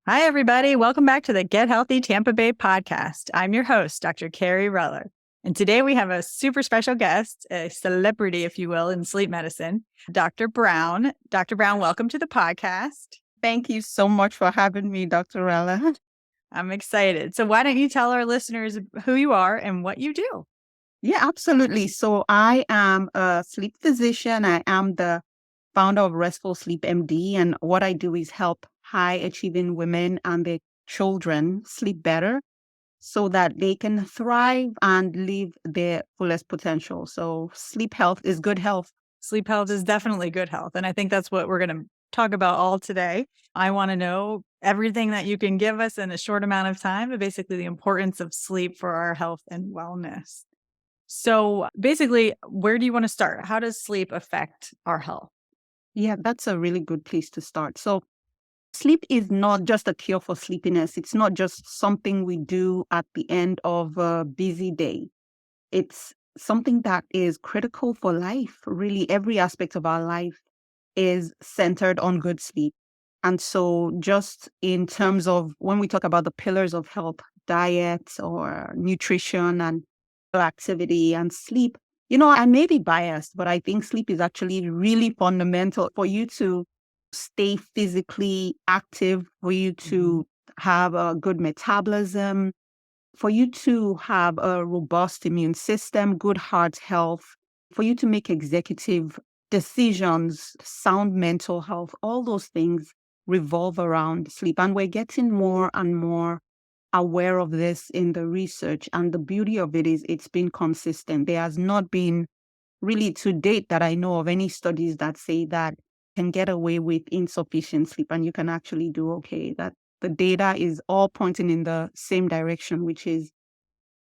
Hi, everybody. Welcome back to the Get Healthy Tampa Bay podcast. I'm your host, Dr. Kerry Reller. And today we have a super special guest, a celebrity, if you will, in sleep medicine, Dr. Brown. Dr. Brown, welcome to the podcast. Thank you so much for having me, Dr. Reller. I'm excited. So why don't you tell our listeners who you are and what you do? Yeah, absolutely. So I am a sleep physician. I am the founder of Restful Sleep MD. And what I do is help high achieving women and their children sleep better so that they can thrive and live their fullest potential. So sleep health is good health. Sleep health is definitely good health. And I think that's what we're going to talk about all today. I want to know everything that you can give us in a short amount of time, but basically the importance of sleep for our health and wellness. So basically, where do you want to start? How does sleep affect our health? Yeah, that's a really good place to start. So sleep is not just a cure for sleepiness. It's not just something we do at the end of a busy day. It's something that is critical for life. Really, every aspect of our life is centered on good sleep. And so, just in terms of when we talk about the pillars of health, diet or nutrition and activity and sleep, I may be biased, but I think sleep is actually really fundamental for you to stay physically active, for you to have a good metabolism, for you to have a robust immune system, good heart health, for you to make executive decisions, sound mental health, all those things revolve around sleep. And we're getting more and more aware of this in the research. And the beauty of it is it's been consistent. There has not been really to date that I know of any studies that say that can get away with insufficient sleep and you can actually do okay. That the data is all pointing in the same direction, which is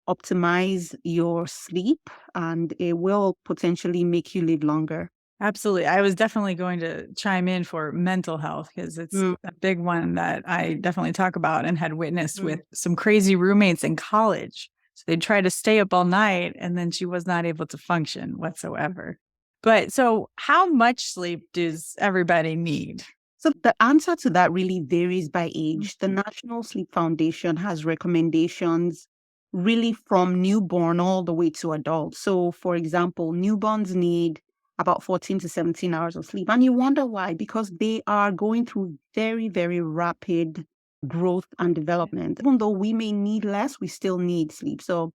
optimize your sleep and it will potentially make you live longer. Absolutely. I was definitely going to chime in for mental health because it's Mm, a big one that I definitely talk about and had witnessed mm. with some crazy roommates in college. So they'd try to stay up all night and then she was not able to function whatsoever. But so, how much sleep does everybody need? So the answer to that really varies by age. The National Sleep Foundation has recommendations really from newborn all the way to adult. So for example, newborns need about 14 to 17 hours of sleep. And you wonder why? Because they are going through very, very rapid growth and development. Even though we may need less, we still need sleep. So,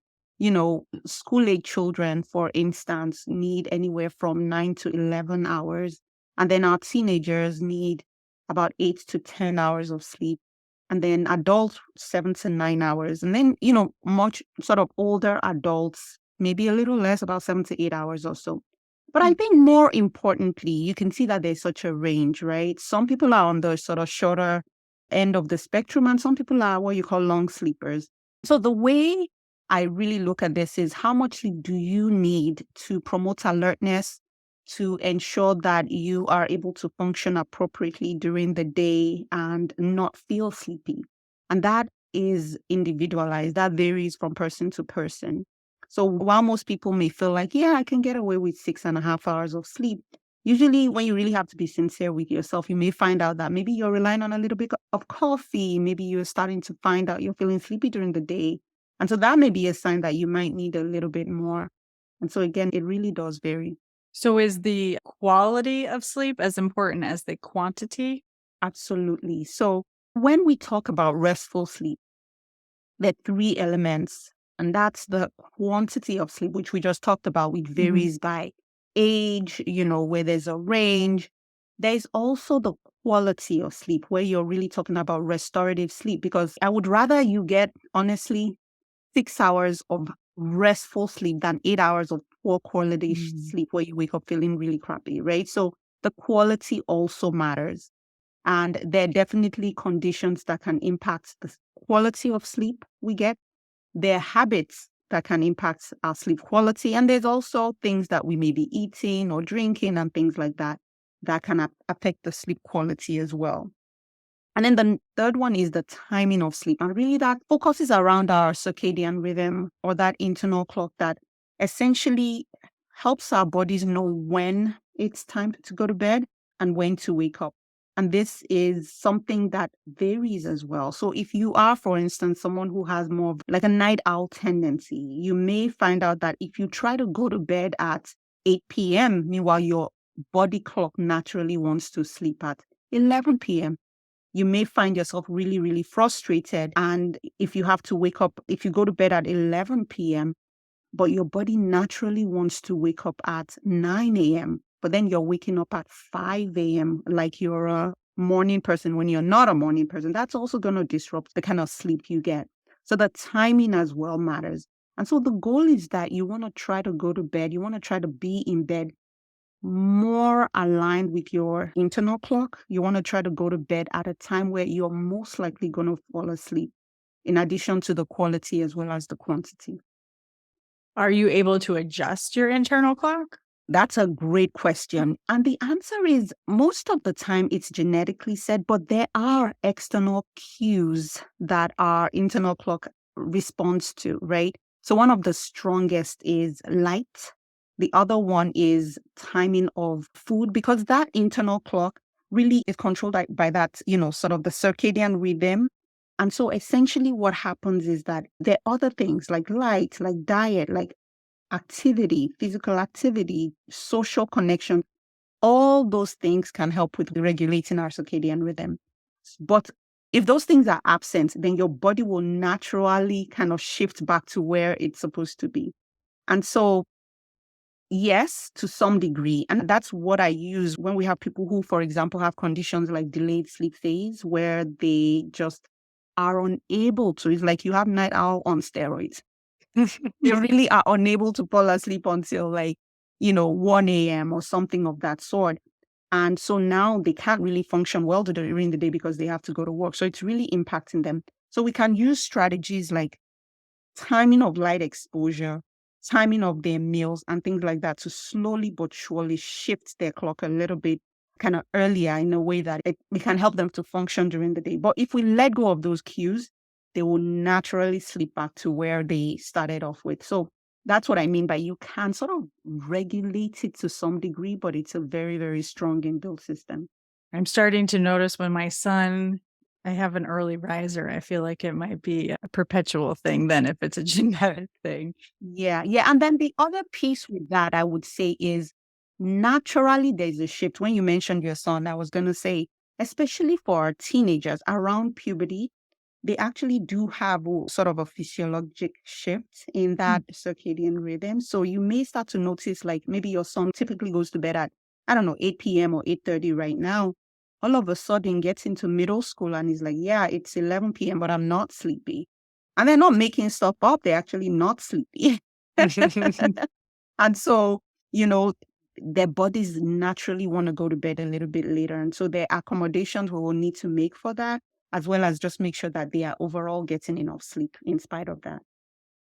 school-age children, for instance, need anywhere from 9 to 11 hours. And then our teenagers need about 8 to 10 hours of sleep. And then adults, 7 to 9 hours. And then, much sort of older adults, maybe a little less, about 7 to 8 hours or so. But I think more importantly, you can see that there's such a range, right? Some people are on the sort of shorter end of the spectrum, and some people are what you call long sleepers. So the way I really look at this is how much sleep do you need to promote alertness, to ensure that you are able to function appropriately during the day and not feel sleepy. And that is individualized. That varies from person to person. So while most people may feel like, yeah, I can get away with 6.5 hours of sleep, usually when you really have to be sincere with yourself, you may find out that maybe you're relying on a little bit of coffee. Maybe you're starting to find out you're feeling sleepy during the day. And so that may be a sign that you might need a little bit more. And so again, it really does vary. So, is the quality of sleep as important as the quantity? Absolutely. So when we talk about restful sleep, there are three elements, and that's the quantity of sleep, which we just talked about, which varies by age, where there's a range. There's also the quality of sleep, where you're really talking about restorative sleep, because I would rather you get, honestly, 6 hours of restful sleep than 8 hours of poor quality sleep where you wake up feeling really crappy, right? So the quality also matters. And there are definitely conditions that can impact the quality of sleep we get. There are habits that can impact our sleep quality. And there's also things that we may be eating or drinking and things like that that can affect the sleep quality as well. And then the third one is the timing of sleep. And really that focuses around our circadian rhythm or that internal clock that essentially helps our bodies know when it's time to go to bed and when to wake up. And this is something that varies as well. So if you are, for instance, someone who has more of like a night owl tendency, you may find out that if you try to go to bed at 8 p.m., meanwhile your body clock naturally wants to sleep at 11 p.m., you may find yourself really, really frustrated. And if you have to wake up, if you go to bed at 11 p.m., but your body naturally wants to wake up at 9 a.m., but then you're waking up at 5 a.m. like you're a morning person when you're not a morning person, that's also going to disrupt the kind of sleep you get. So the timing as well matters. And so the goal is that you want to try to go to bed, you want to try to be in bed more aligned with your internal clock. You want to try to go to bed at a time where you're most likely going to fall asleep, in addition to the quality as well as the quantity. Are you able to adjust your internal clock? That's a great question. And the answer is most of the time it's genetically set, but there are external cues that our internal clock responds to, right? So one of the strongest is light. The other one is timing of food, because that internal clock really is controlled by that, sort of the circadian rhythm. And so essentially what happens is that there are other things like light, like diet, like activity, physical activity, social connection, all those things can help with regulating our circadian rhythm. But if those things are absent, then your body will naturally kind of shift back to where it's supposed to be. And so, yes, to some degree. And that's what I use when we have people who, for example, have conditions like delayed sleep phase, where they just are unable to. It's like you have night owl on steroids. They really are unable to fall asleep until 1 a.m. or something of that sort. And so now they can't really function well during the day because they have to go to work. So it's really impacting them. So we can use strategies like timing of light exposure, timing of their meals, and things like that to slowly but surely shift their clock a little bit kind of earlier in a way that it can help them to function during the day. But if we let go of those cues, they will naturally slip back to where they started off with. So that's what I mean by you can sort of regulate it to some degree, but it's a very, very strong inbuilt system. I'm starting to notice when my son, I have an early riser. I feel like it might be a perpetual thing then if it's a genetic thing. Yeah, yeah. And then the other piece with that, I would say, is naturally there's a shift. When you mentioned your son, I was going to say, especially for teenagers around puberty, they actually do have sort of a physiologic shift in Mm. that circadian rhythm. So you may start to notice, like maybe your son typically goes to bed at, I don't know, 8 p.m. or 8:30 right now. All of a sudden gets into middle school and he's like, yeah, it's 11 p.m., but I'm not sleepy. And they're not making stuff up. They're actually not sleepy. And so, you know, their bodies naturally want to go to bed a little bit later. And so there are accommodations we will need to make for that, as well as just make sure that they are overall getting enough sleep in spite of that.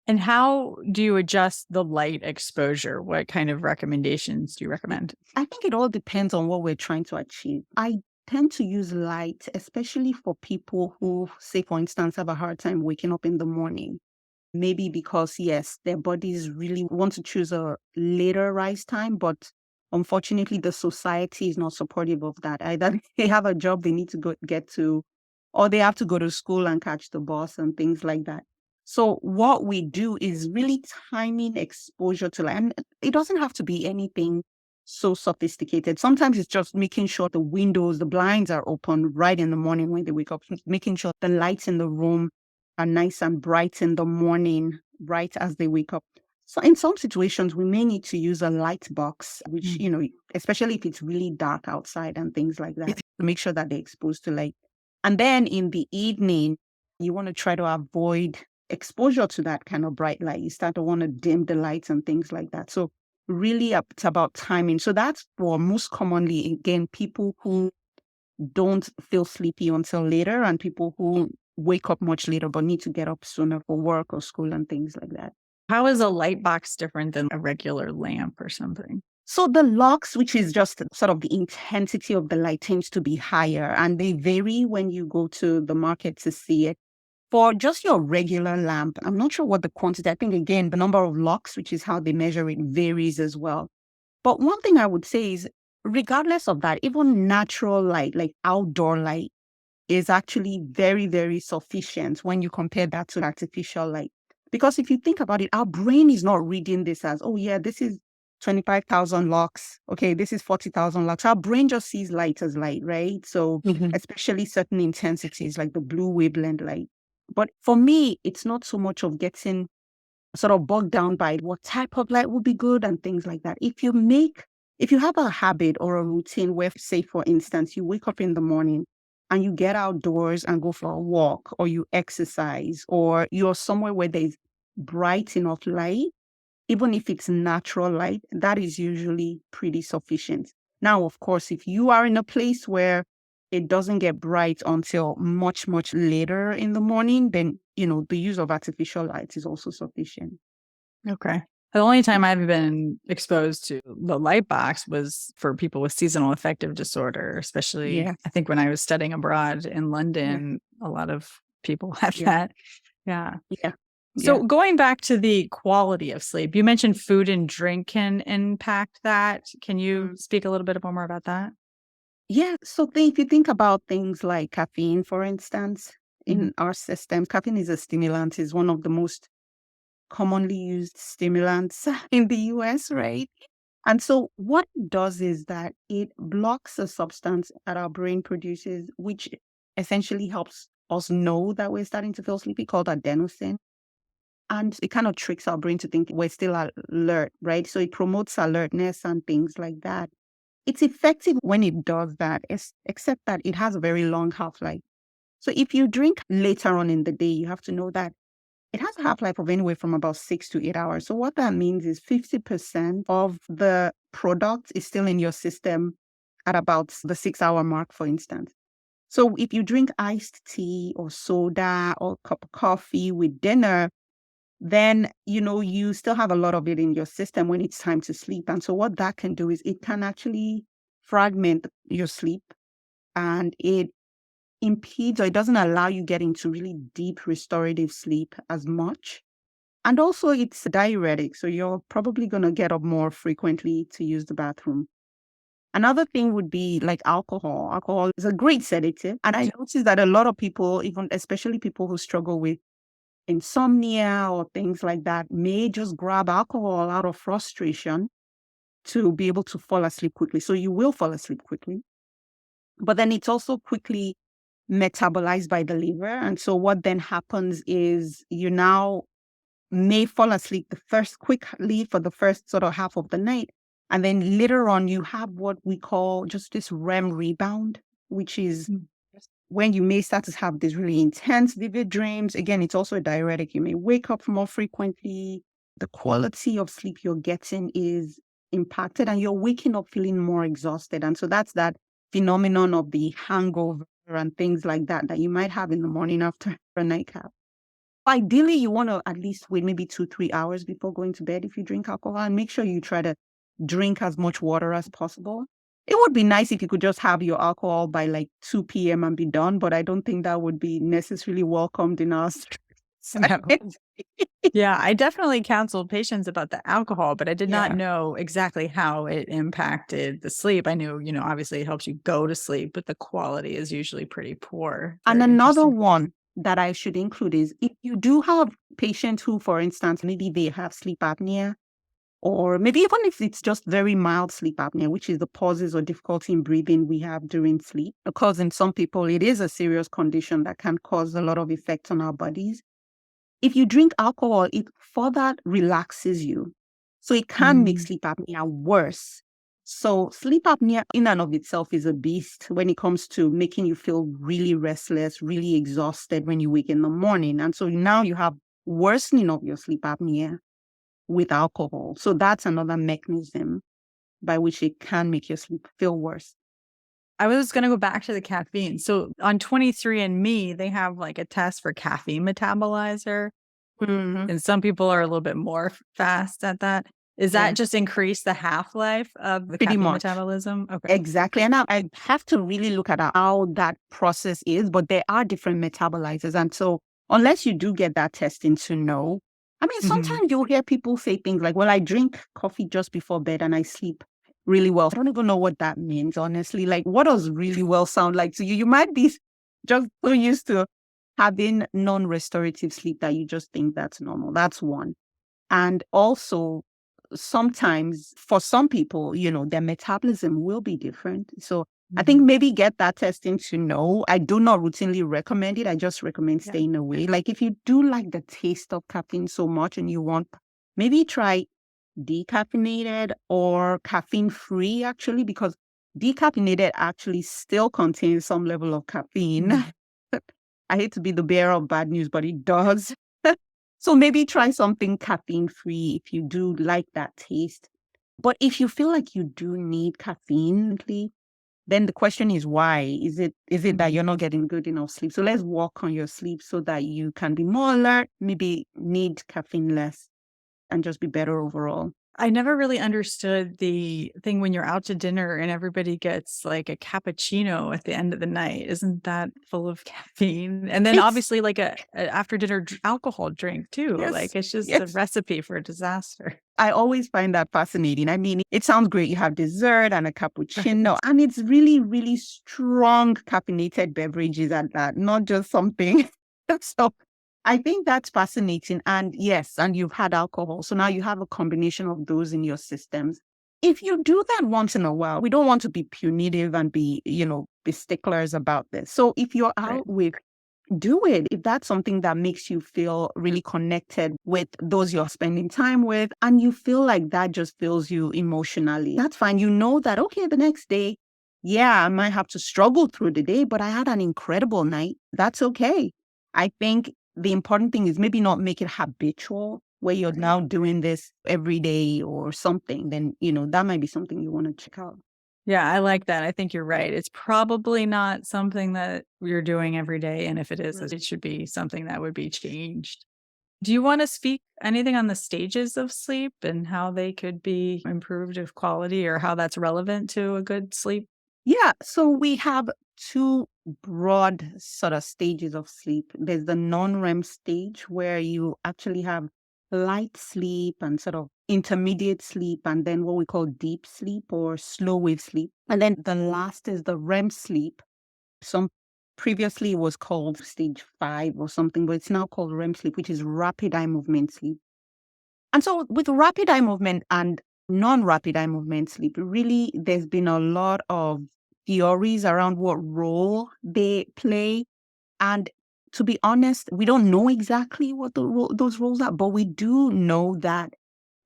And how do you adjust the light exposure? What kind of recommendations do you recommend? I think it all depends on what we're trying to achieve. I tend to use light, especially for people who, say, for instance, have a hard time waking up in the morning. Maybe because, yes, their bodies really want to choose a later rise time, but unfortunately, the society is not supportive of that. Either they have a job they need to get to, or they have to go to school and catch the bus and things like that. So what we do is really timing exposure to light. And it doesn't have to be anything so sophisticated. Sometimes it's just making sure the windows, the blinds are open right in the morning when they wake up, making sure the lights in the room are nice and bright in the morning, right as they wake up. So in some situations, we may need to use a light box, which, Mm. especially if it's really dark outside and things like that, to make sure that they're exposed to light. And then in the evening, you want to try to avoid exposure to that kind of bright light. You start to want to dim the lights and things like that. So really it's about timing. So that's for most commonly, again, people who don't feel sleepy until later and people who wake up much later but need to get up sooner for work or school and things like that. How is a light box different than a regular lamp or something? So the lux, which is just sort of the intensity of the light, tends to be higher and they vary when you go to the market to see it. For just your regular lamp, I'm not sure what the quantity, I think again, the number of lux, which is how they measure it, varies as well. But one thing I would say is regardless of that, even natural light, like outdoor light, is actually very, very sufficient when you compare that to artificial light. Because if you think about it, our brain is not reading this as, oh yeah, this is 25,000 lux. Okay, this is 40,000 lux. Our brain just sees light as light, right? So especially certain intensities like the blue wavelength light. But for me, it's not so much of getting sort of bogged down by what type of light would be good and things like that. If you have a habit or a routine where, say, for instance, you wake up in the morning and you get outdoors and go for a walk, or you exercise, or you're somewhere where there's bright enough light, even if it's natural light, that is usually pretty sufficient. Now, of course, if you are in a place where it doesn't get bright until much, much later in the morning, then, the use of artificial light is also sufficient. Okay. The only time I've been exposed to the light box was for people with seasonal affective disorder, especially I think when I was studying abroad in London, a lot of people have that. Yeah. Yeah. So going back to the quality of sleep, you mentioned food and drink can impact that. Can you speak a little bit more about that? Yeah. So if you think about things like caffeine, for instance, in our system, caffeine is a stimulant, is one of the most commonly used stimulants in the US, right? And so what it does is that it blocks a substance that our brain produces, which essentially helps us know that we're starting to feel sleepy, called adenosine. And it kind of tricks our brain to think we're still alert, right? So it promotes alertness and things like that. It's effective when it does that, except that it has a very long half-life. So if you drink later on in the day, you have to know that it has a half-life of anywhere from about 6 to 8 hours. So what that means is 50% of the product is still in your system at about the 6 hour mark, for instance. So if you drink iced tea or soda or a cup of coffee with dinner, then, you still have a lot of it in your system when it's time to sleep. And so what that can do is it can actually fragment your sleep, and it impedes, or it doesn't allow you get into really deep restorative sleep as much. And also it's diuretic, so you're probably going to get up more frequently to use the bathroom. Another thing would be like alcohol. Alcohol is a great sedative. And I noticed that a lot of people, even especially people who struggle with insomnia or things like that, may just grab alcohol out of frustration to be able to fall asleep quickly. So you will fall asleep quickly. But then it's also quickly metabolized by the liver. And so what then happens is you now may fall asleep quickly for the first sort of half of the night. And then later on, you have what we call just this REM rebound, which is when you may start to have these really intense, vivid dreams. Again, it's also a diuretic. You may wake up more frequently. The quality of sleep you're getting is impacted, and you're waking up feeling more exhausted. And so that's that phenomenon of the hangover and things like that you might have in the morning after a nightcap. Ideally, you want to at least wait maybe 2-3 hours before going to bed if you drink alcohol, and make sure you try to drink as much water as possible. It would be nice if you could just have your alcohol by like 2 p.m. and be done, but I don't think that would be necessarily welcomed in our society. Yeah, I definitely counseled patients about the alcohol, but I did not know exactly how it impacted the sleep. I knew, obviously it helps you go to sleep, but the quality is usually pretty poor. And Very another interesting. one that I should include is if you do have patients who, for instance, maybe they have sleep apnea, or maybe even if it's just very mild sleep apnea, which is the pauses or difficulty in breathing we have during sleep, because in some people it is a serious condition that can cause a lot of effects on our bodies. If you drink alcohol, it further relaxes you. So it can make sleep apnea worse. So sleep apnea in and of itself is a beast when it comes to making you feel really restless, really exhausted when you wake in the morning. And so now you have worsening of your sleep apnea with alcohol. So that's another mechanism by which it can make your sleep feel worse. I was going to go back to the caffeine. So on 23andMe, they have like a test for caffeine metabolizer. And some people are a little bit more fast at that. Is that just increase the half-life of the Pretty caffeine much. metabolism? Okay. Exactly. And I have to really look at how that process is, but there are different metabolizers. And so unless you do get that testing to know, I mean, sometimes you'll hear people say things like, well, I drink coffee just before bed and I sleep really well. I don't even know what that means, honestly. Like, what does really well sound like to you? You might be just so used to having non-restorative sleep that you just think that's normal. That's one. And also, sometimes for some people, their metabolism will be different. So I think maybe get that testing to know. I do not routinely recommend it. I just recommend Yeah. staying away. Like if you do like the taste of caffeine so much and you want, maybe try decaffeinated or caffeine free actually, because decaffeinated actually still contains some level of caffeine. Mhm. I hate to be the bearer of bad news, but it does. So maybe try something caffeine free if you do like that taste. But if you feel like you do need caffeine, then the question is why? Is it that Mhm. you're not getting good enough sleep? So let's work on your sleep so that you can be more alert, maybe need caffeine less and just be better overall. I never really understood the thing when you're out to dinner and everybody gets like a cappuccino at the end of the night. Isn't that full of caffeine? And then It's obviously like a after dinner alcohol drink too. yes, Like it's just a yes. recipe for disaster. I always find that fascinating. I mean, it sounds great. You have dessert and a cappuccino, Right. and it's really, really strong caffeinated beverages at that, not just something. So I think that's fascinating. And yes, and you've had alcohol. So now you have a combination of those in your systems. If you do that once in a while, we don't want to be punitive and be sticklers about this. So if you're Right. out with do it if that's something that makes you feel really connected with those you're spending time with and you feel like that just fills you emotionally. That's fine. You know that, okay, the next day, yeah, I might have to struggle through the day, but I had an incredible night. That's okay. I think the important thing is maybe not make it habitual where you're Right. now doing this every day or something. Then, that might be something you want to check out. Yeah, I like that. I think you're right. It's probably not something that you're doing every day. And if it is, it should be something that would be changed. Do you want to speak anything on the stages of sleep and how they could be improved of quality or how that's relevant to a good sleep? Yeah, so we have two broad sort of stages of sleep. There's the non-REM stage where you actually have light sleep and sort of intermediate sleep, and then what we call deep sleep or slow wave sleep. And then the last is the REM sleep. Some previously it was called stage 5 or something, but it's now called REM sleep, which is rapid eye movement sleep. And so with rapid eye movement and non-rapid eye movement sleep, really there's been a lot of theories around what role they play. And to be honest, we don't know exactly what those roles are, but we do know that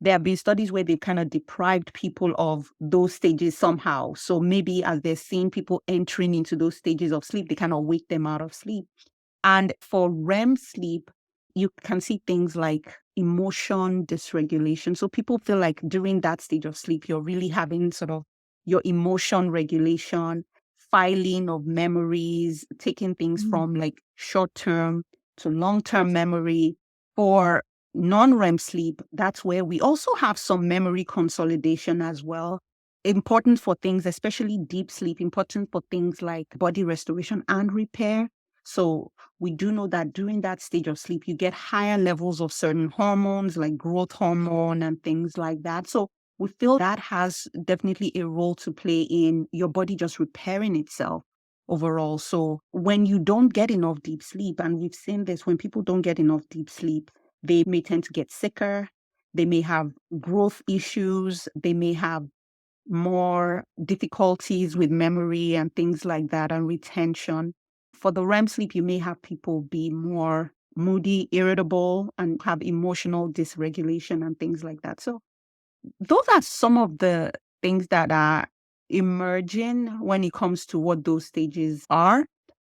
there have been studies where they've kind of deprived people of those stages somehow. So maybe as they're seeing people entering into those stages of sleep, they kind of wake them out of sleep. And for REM sleep, you can see things like emotion dysregulation. So people feel like during that stage of sleep, you're really having sort of your emotion regulation, filing of memories, taking things Mm. from like short term to long term memory. For non-REM sleep, that's where we also have some memory consolidation as well. Important for things, especially deep sleep, important for things like body restoration and repair. So we do know that during that stage of sleep, you get higher levels of certain hormones like growth hormone and things like that. So we feel that has definitely a role to play in your body just repairing itself overall. So when you don't get enough deep sleep, and we've seen this, when people don't get enough deep sleep, they may tend to get sicker. They may have growth issues. They may have more difficulties with memory and things like that and retention. For the REM sleep, you may have people be more moody, irritable, and have emotional dysregulation and things like that. So those are some of the things that are emerging when it comes to what those stages are.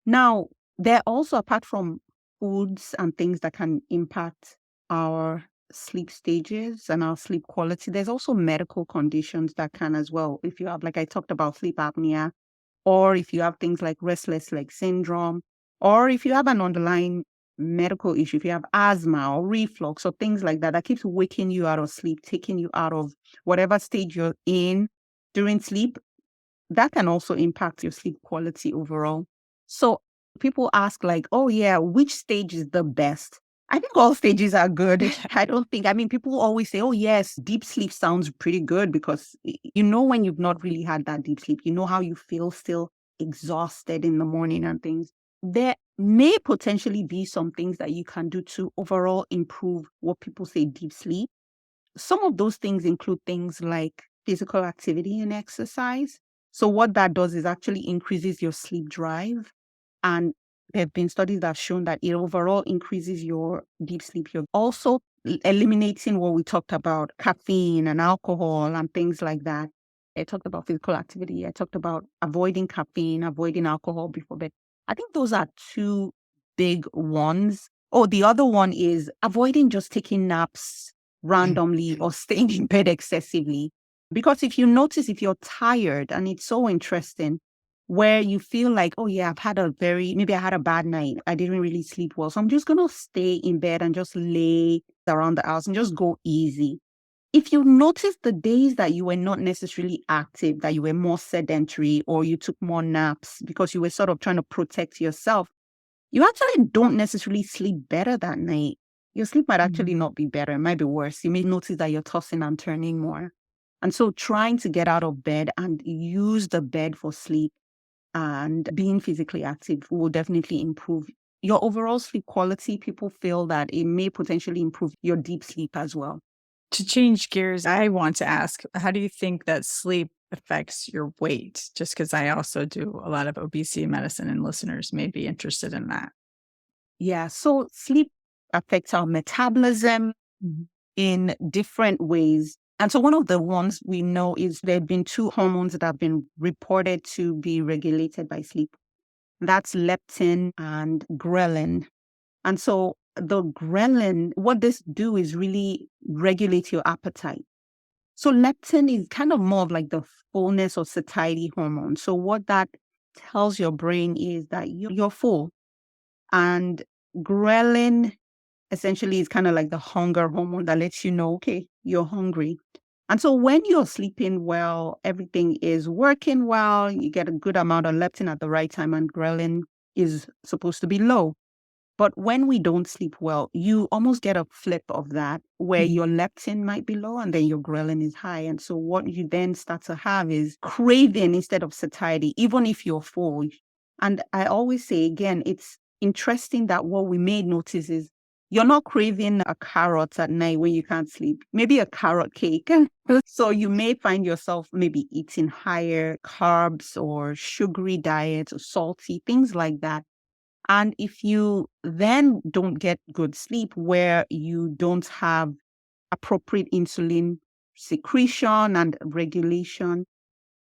Now, there are also, apart from foods and things that can impact our sleep stages and our sleep quality, there's also medical conditions that can as well. If you have, like I talked about, sleep apnea, or if you have things like restless leg syndrome, or if you have an underlying medical issue, if you have asthma or reflux or things like that, that keeps waking you out of sleep, taking you out of whatever stage you're in during sleep, that can also impact your sleep quality overall. So people ask like, oh yeah, which stage is the best? I think all stages are good. I don't think, I mean, people always say, oh, yes, deep sleep sounds pretty good because you know, when you've not really had that deep sleep, you know how you feel still exhausted in the morning and things. There may potentially be some things that you can do to overall improve what people say deep sleep. Some of those things include things like physical activity and exercise. So, what that does is actually increases your sleep drive. And there have been studies that have shown that it overall increases your deep sleep. You're also eliminating what we talked about, caffeine and alcohol and things like that. I talked about physical activity. I talked about avoiding caffeine, avoiding alcohol before bed. I think those are two big ones. Oh, the other one is avoiding just taking naps randomly or staying in bed excessively. Because if you notice, if you're tired, and it's so interesting, where you feel like, oh yeah, maybe I had a bad night. I didn't really sleep well. So I'm just going to stay in bed and just lay around the house and just go easy. If you notice the days that you were not necessarily active, that you were more sedentary or you took more naps because you were sort of trying to protect yourself, you actually don't necessarily sleep better that night. Your sleep might actually Mhm. not be better. It might be worse. You may notice that you're tossing and turning more. And so trying to get out of bed and use the bed for sleep and being physically active will definitely improve your overall sleep quality. People feel that it may potentially improve your deep sleep as well. To change gears, I want to ask, how do you think that sleep affects your weight? Just because I also do a lot of obesity medicine and listeners may be interested in that. Yeah, so sleep affects our metabolism Mhm. in different ways. And so one of the ones we know is there have been two hormones that have been reported to be regulated by sleep. That's leptin and ghrelin. And so the ghrelin, what this do is really regulate your appetite. So leptin is kind of more of like the fullness or satiety hormone. So what that tells your brain is that you're full. And ghrelin essentially is kind of like the hunger hormone that lets you know, okay, you're hungry. And so when you're sleeping well, everything is working well, you get a good amount of leptin at the right time, and ghrelin is supposed to be low. But when we don't sleep well, you almost get a flip of that where Mhm. your leptin might be low and then your ghrelin is high. And so what you then start to have is craving instead of satiety, even if you're full. And I always say again, it's interesting that what we may notice is you're not craving a carrot at night when you can't sleep, maybe a carrot cake. So you may find yourself maybe eating higher carbs or sugary diets or salty, things like that. And if you then don't get good sleep where you don't have appropriate insulin secretion and regulation,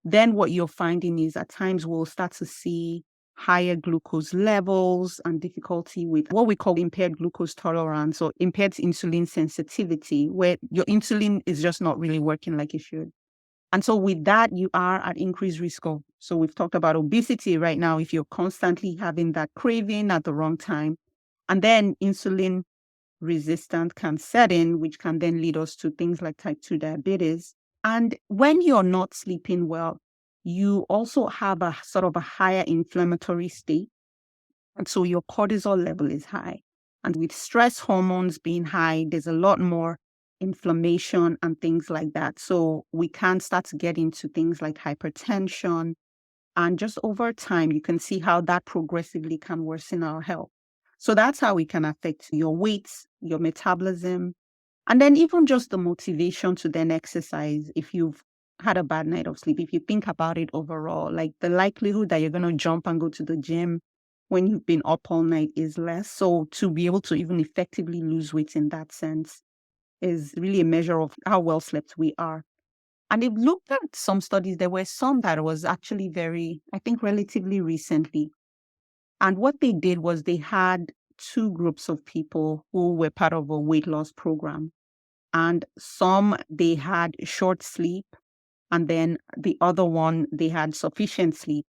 then what you're finding is at times we'll start to see higher glucose levels and difficulty with what we call impaired glucose tolerance or impaired insulin sensitivity, where your insulin is just not really working like it should. And so with that, you are at increased risk of, so we've talked about obesity right now, if you're constantly having that craving at the wrong time, and then insulin resistant can set in, which can then lead us to things like type 2 diabetes. And when you're not sleeping well, you also have a sort of a higher inflammatory state. And so your cortisol level is high. And with stress hormones being high, there's a lot more inflammation and things like that. So we can start to get into things like hypertension. And just over time, you can see how that progressively can worsen our health. So that's how it can affect your weight, your metabolism, and then even just the motivation to then exercise if you've had a bad night of sleep. If you think about it overall, like the likelihood that you're going to jump and go to the gym when you've been up all night is less. So to be able to even effectively lose weight in that sense is really a measure of how well slept we are. And they've looked at some studies. There were some that was actually very, I think, relatively recently. And what they did was they had two groups of people who were part of a weight loss program. And some, they had short sleep. And then the other one, they had sufficient sleep.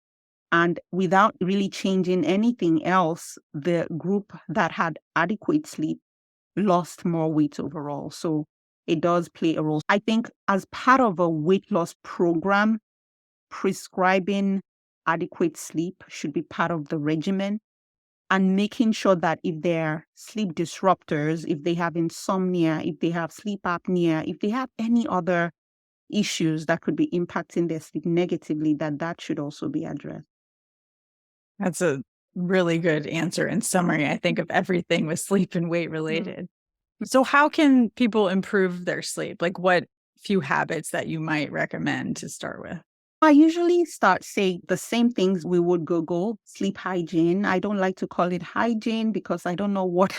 And without really changing anything else, the group that had adequate sleep lost more weight overall. So it does play a role. I think as part of a weight loss program, prescribing adequate sleep should be part of the regimen. and making sure that if they're sleep disruptors, if they have insomnia, if they have sleep apnea, if they have any other issues that could be impacting their sleep negatively, that should also be addressed. That's a really good answer and summary, I think, of everything with sleep and weight Mm. related. So how can people improve their sleep? Like what few habits that you might recommend to start with? I usually start saying the same things we would Google sleep hygiene. I don't like to call it hygiene because I don't know what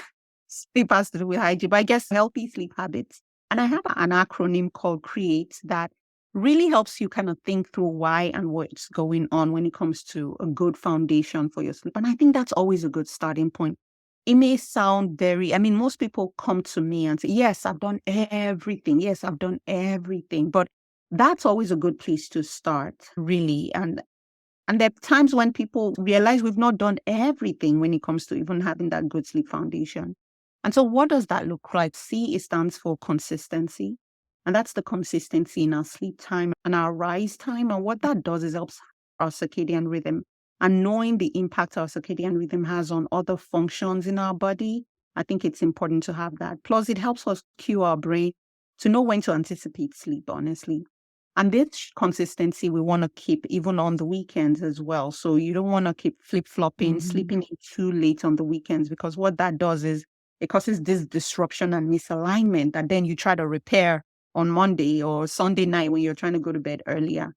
sleep has to do with hygiene, but I guess healthy sleep habits. And I have an acronym called CREATE that really helps you kind of think through why and what's going on when it comes to a good foundation for your sleep. And I think that's always a good starting point. It may sound I mean, most people come to me and say, yes, I've done everything. Yes, I've done everything. But that's always a good place to start, really. And there are times when people realize we've not done everything when it comes to even having that good sleep foundation. And so what does that look like? C, it stands for consistency. And that's the consistency in our sleep time and our rise time. And what that does is helps our circadian rhythm. And knowing the impact our circadian rhythm has on other functions in our body, I think it's important to have that. Plus, it helps us cue our brain to know when to anticipate sleep, honestly. And this consistency we want to keep even on the weekends as well. So you don't want to keep flip-flopping, Mhm. sleeping in too late on the weekends, because what that does is it causes this disruption and misalignment that then you try to repair on Monday or Sunday night when you're trying to go to bed earlier.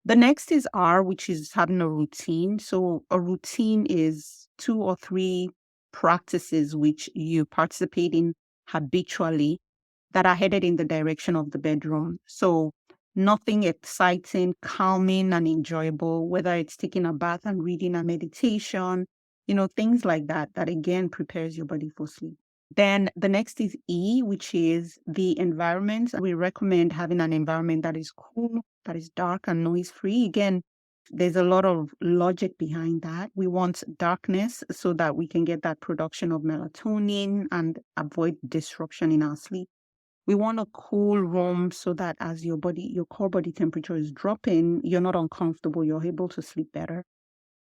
The next is R, which is having a routine. So a routine is 2 or 3 practices which you participate in habitually that are headed in the direction of the bedroom. So nothing exciting, calming, and enjoyable, whether it's taking a bath and reading a meditation, things like that, that again prepares your body for sleep. Then the next is E, which is the environment. We recommend having an environment that is cool, that is dark and noise free. Again, there's a lot of logic behind that. We want darkness so that we can get that production of melatonin and avoid disruption in our sleep. We want a cool room so that as your core body temperature is dropping, you're not uncomfortable, you're able to sleep better.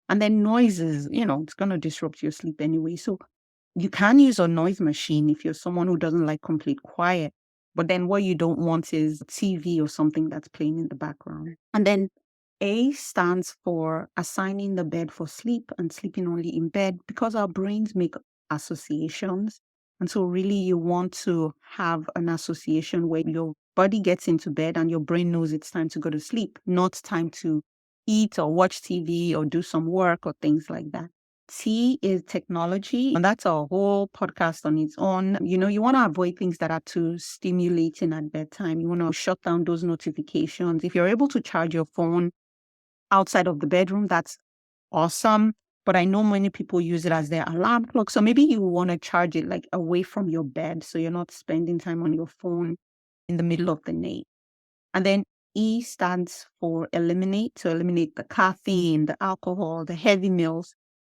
And then noises, it's going to disrupt your sleep anyway. So you can use a noise machine if you're someone who doesn't like complete quiet. But then what you don't want is TV or something that's playing in the background. And then A stands for assigning the bed for sleep and sleeping only in bed, because our brains make associations. And so really you want to have an association where your body gets into bed and your brain knows it's time to go to sleep, not time to eat or watch TV or do some work or things like that. T is technology, and that's a whole podcast on its own. You want to avoid things that are too stimulating at bedtime. You want to shut down those notifications. If you're able to charge your phone outside of the bedroom, that's awesome. But I know many people use it as their alarm clock. So maybe you want to charge it like away from your bed so you're not spending time on your phone in the middle of the night. And then E stands for eliminate, to eliminate the caffeine, the alcohol, the heavy meals.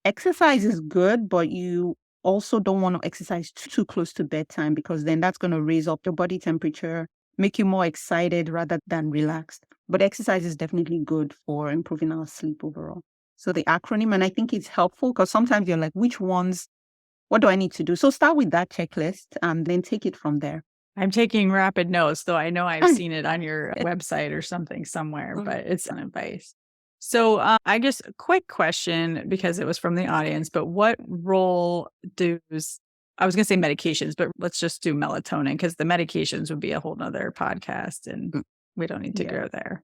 Exercise is good, but you also don't want to exercise too close to bedtime, because then that's going to raise up your body temperature, make you more excited rather than relaxed. But exercise is definitely good for improving our sleep overall. So the acronym, and I think it's helpful because sometimes you're like, what do I need to do? So start with that checklist and then take it from there. I'm taking rapid notes, though I know I've seen it on your website or something somewhere, Mm. but it's an advice. So, I guess a quick question because it was from the audience, but what role does I was gonna say medications, but let's just do melatonin because the medications would be a whole nother podcast and Mm. we don't need to Yeah. go there.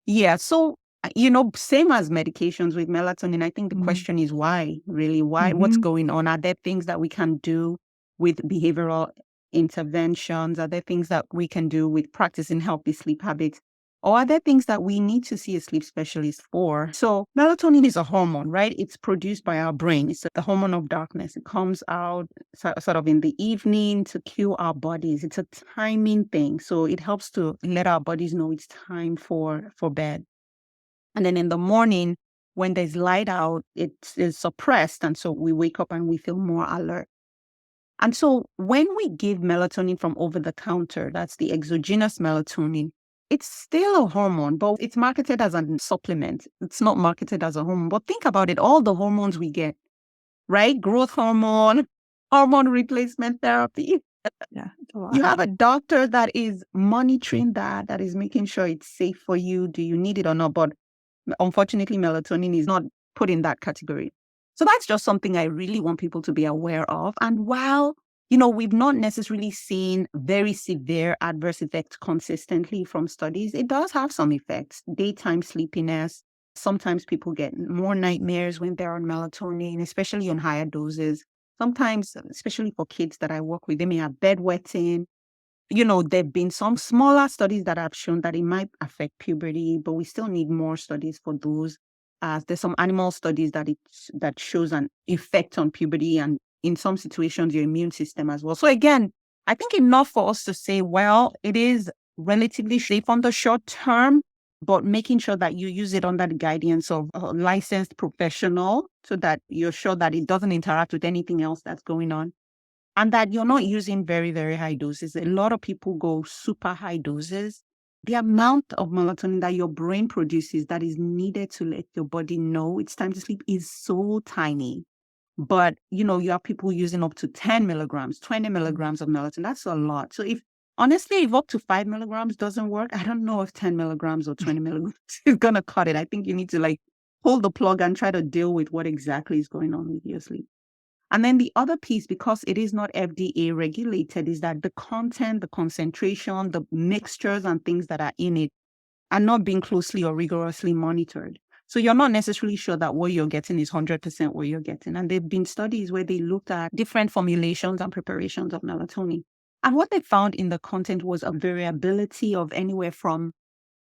Yeah. So, same as medications with melatonin, I think the Mhm. question is why, really? Why? What's Mhm. going on? Are there things that we can do with behavioral interventions? Are there things that we can do with practicing healthy sleep habits? Or are there things that we need to see a sleep specialist for? So, melatonin is a hormone, right? It's produced by our brain. It's the hormone of darkness. It comes out sort of in the evening to cue our bodies. It's a timing thing. So, it helps to let our bodies know it's time for bed. And then in the morning, when there's light out, it is suppressed. And so we wake up and we feel more alert. And so when we give melatonin from over the counter, that's the exogenous melatonin, It's still a hormone, but it's marketed as a supplement. It's not marketed as a hormone. But think about it, all the hormones we get, right? Growth hormone, hormone replacement therapy. Yeah, it's a You lot. have a doctor that is monitoring that is making sure it's safe for you. Do you need it or not? But unfortunately, melatonin is not put in that category. So that's just something I really want people to be aware of. And while, we've not necessarily seen very severe adverse effects consistently from studies, it does have some effects. Daytime sleepiness. Sometimes people get more nightmares when they're on melatonin, especially on higher doses. Sometimes, especially for kids that I work with, they may have bedwetting. There've been some smaller studies that have shown that it might affect puberty, but we still need more studies for those. There's some animal studies that shows an effect on puberty and in some situations your immune system as well. So again, I think enough for us to say, well, it is relatively safe on the short term, but making sure that you use it under the guidance of a licensed professional so that you're sure that it doesn't interact with anything else that's going on. And that you're not using very, very high doses. A lot of people go super high doses. The amount of melatonin that your brain produces that is needed to let your body know it's time to sleep is so tiny. But, you have people using up to 10 milligrams, 20 milligrams of melatonin. That's a lot. So honestly, if up to 5 milligrams doesn't work, I don't know if 10 milligrams or 20 milligrams is going to cut it. I think you need to pull the plug and try to deal with what exactly is going on with your sleep. And then the other piece, because it is not FDA regulated, is that the content, the concentration, the mixtures and things that are in it are not being closely or rigorously monitored. So you're not necessarily sure that what you're getting is 100% what you're getting. And there've been studies where they looked at different formulations and preparations of melatonin. And what they found in the content was a variability of anywhere from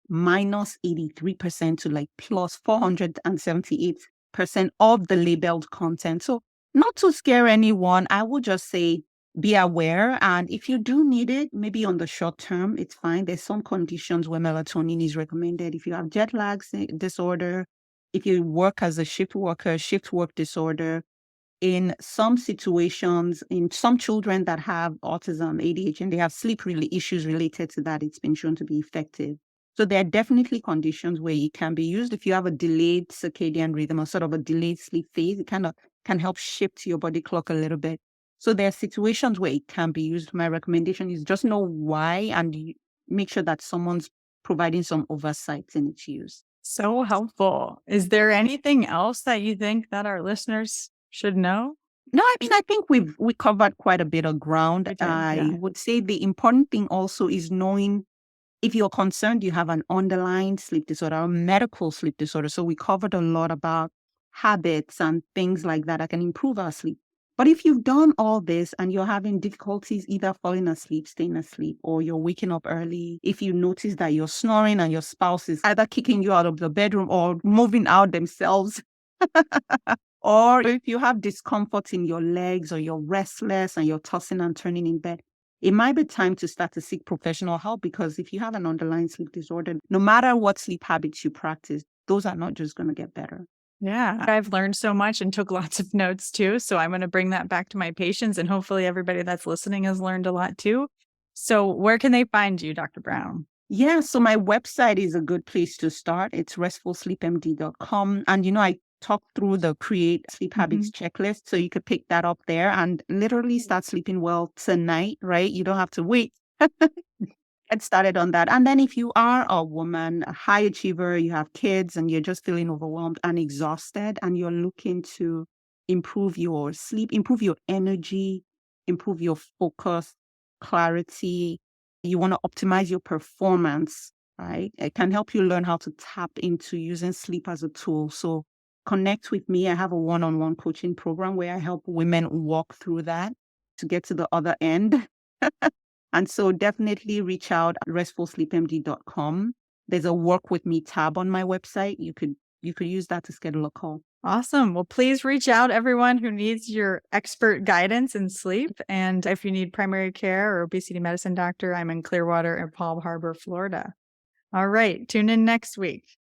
minus 83% to plus 478% of the labeled content. So not to scare anyone, I would just say be aware. And if you do need it, maybe on the short term, it's fine. There's some conditions where melatonin is recommended. If you have jet lag disorder, if you work as a shift worker, shift work disorder, in some situations, in some children that have autism, ADHD, and they have sleep issues related to that, it's been shown to be effective. So there are definitely conditions where it can be used. If you have a delayed circadian rhythm or sort of a delayed sleep phase, it kind of can help shift your body clock a little bit. So there are situations where it can be used. My recommendation is just know why and make sure that someone's providing some oversight in its use. So helpful. Is there anything else that you think that our listeners should know? No, I mean, I think we covered quite a bit of ground. We did, I yeah. would say the important thing also is knowing if you're concerned you have an underlying sleep disorder or medical sleep disorder. So we covered a lot about habits and things like that can improve our sleep. But if you've done all this and you're having difficulties either falling asleep, staying asleep, or you're waking up early, if you notice that you're snoring and your spouse is either kicking you out of the bedroom or moving out themselves, or if you have discomfort in your legs or you're restless and you're tossing and turning in bed, it might be time to start to seek professional help, because if you have an underlying sleep disorder, no matter what sleep habits you practice, those are not just going to get better. Yeah, I've learned so much and took lots of notes too. So I'm going to bring that back to my patients, and hopefully everybody that's listening has learned a lot too. So where can they find you, Dr. Brown? Yeah, so my website is a good place to start. It's restfulsleepmd.com. And, I talk through the Create Sleep Habits checklist. So you could pick that up there and literally start sleeping well tonight, right? You don't have to wait. Get started on that. And then if you are a woman, a high achiever, you have kids and you're just feeling overwhelmed and exhausted and you're looking to improve your sleep, improve your energy, improve your focus, clarity, you want to optimize your performance, right? It can help you learn how to tap into using sleep as a tool. So connect with me. I have a one-on-one coaching program where I help women walk through that to get to the other end. And so definitely reach out at restfulsleepmd.com. There's a work with me tab on my website. You could use that to schedule a call. Awesome. Well, please reach out, everyone who needs your expert guidance in sleep. And if you need primary care or obesity medicine doctor, I'm in Clearwater and Palm Harbor, Florida. All right. Tune in next week.